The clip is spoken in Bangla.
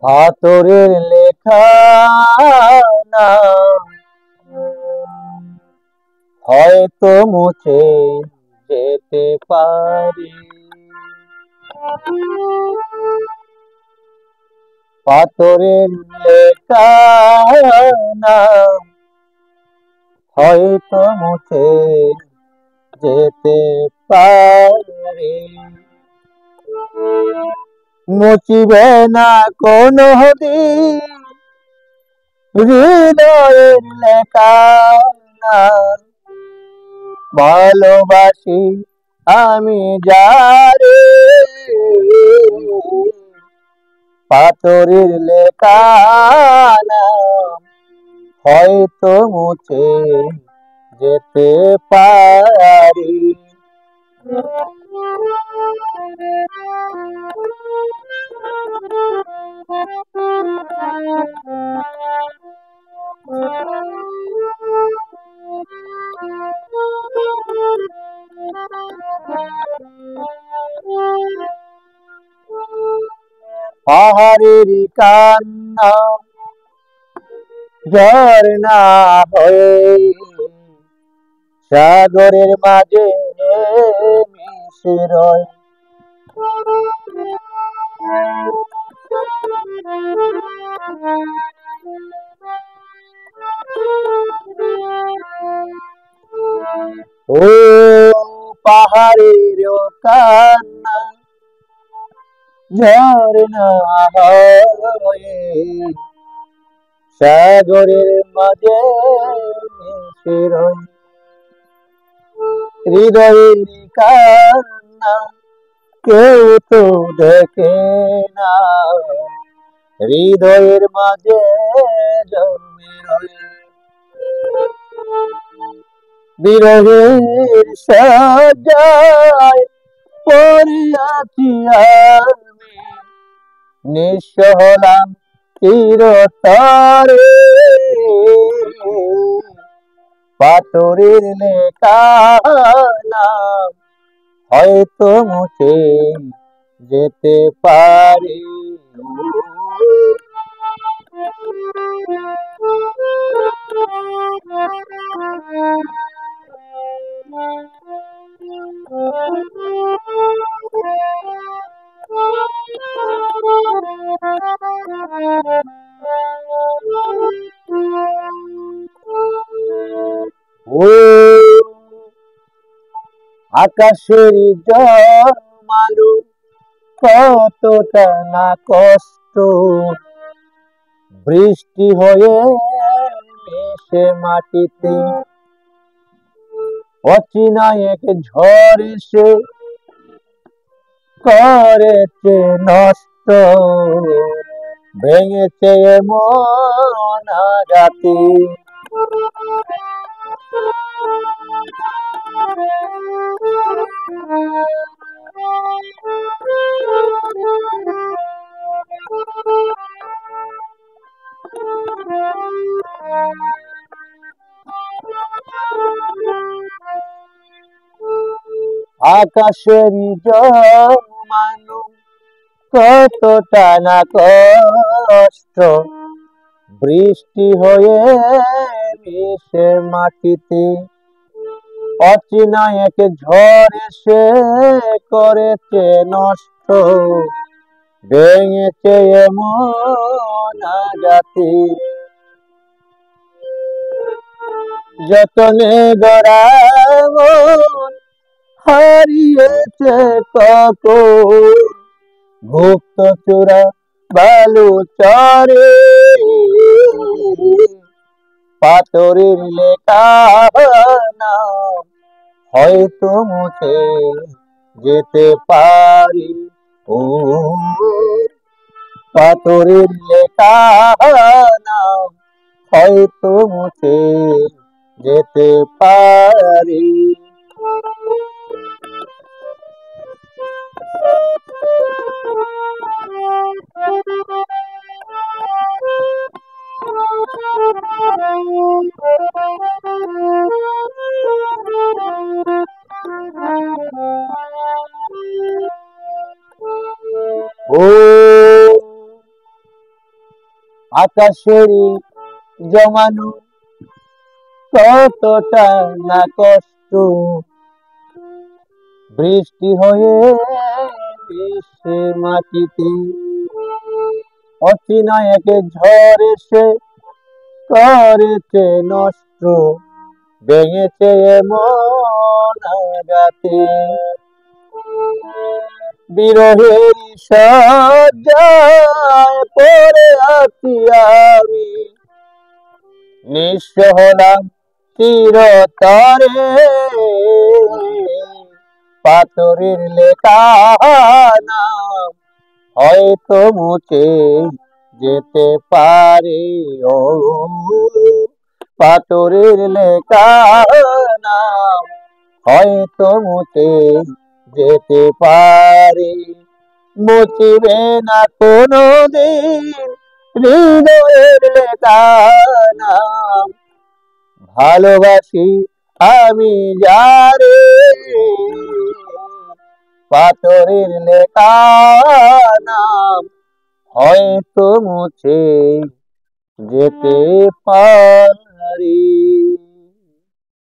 আতরের লেখা নাম হয়তো মুছে যেতে পারে, পাথরের লেখা নাম হয়তো মুছে যেতে পারে, মুছিবে না কোনো দিন হৃদয়ের লেখা নাম। ভালোবাসি আমি যারে, পাথরের লেখা নাম হয়তো মুছে যেতে পারি। পাহাড়ের কান্না ঝর্ণা হয়ে সাগরের মাঝে মিশে রয়, ও পাহাড়ের কান্না ঝর্ণা হয়ে সাগরের মাঝে মিশে রয়, হৃদয়ের কান্না কেউ তো দেখে না, হৃদয়ের মাঝে জন্মে রয়। বিরহের সাজায় পড়ে আছি আমি, নিঃস্ব হলাম চিরতরে, পাথরের লেখা নাম হয়তো মুছে যেতে পারি। ও আকাশের জমালো কতটা না কষ্ট, বৃষ্টি হয়ে মিশে মাটিতে, অচেনা এক ঝড় এসে করেছে নষ্ট, ভেঙেছে মন আঘাতে। আকাশের জমানো কতটা না কষ্ট, বৃষ্টি হয়ে মিশে মাটিতে, অচেনা এক ঝড় এসে করেছে নষ্ট, ভেঙেছে এমন আঘাতে। যতনে গড়া মন হারিয়েছে কখন, গুপ্ত চূড়া বালু চরে, পাথরের লেখা নাম হয়তো মুছে যেতে পারি। ও পাথরের লেখা নাম হয়তো মুছে যেতে পারি। ও আকাশেরই জমানো কতটা না কষ্ট বৃষ্টি হয়ে মিশে মাটিতে, অচেনা এক ঝড় এসে করেছে নষ্ট, ভেঙেছে এমন আঘাতে। বিরহের সজ্জায় পড়ে আছি আমি, নিঃস্ব হলাম চিরতরে, পাথরের লেখা নাম হয়তো মুছে যেতে পারে। ও পাথরের লেখা নাম হয়তো মুছে যেতে পারে, মুছিবে না কোনো দিন হৃদয়ের লেখা নাম। ভালোবাসি আমি যারে, পাথরের লেখা নাম হয়তো মুছে যেতে পারি।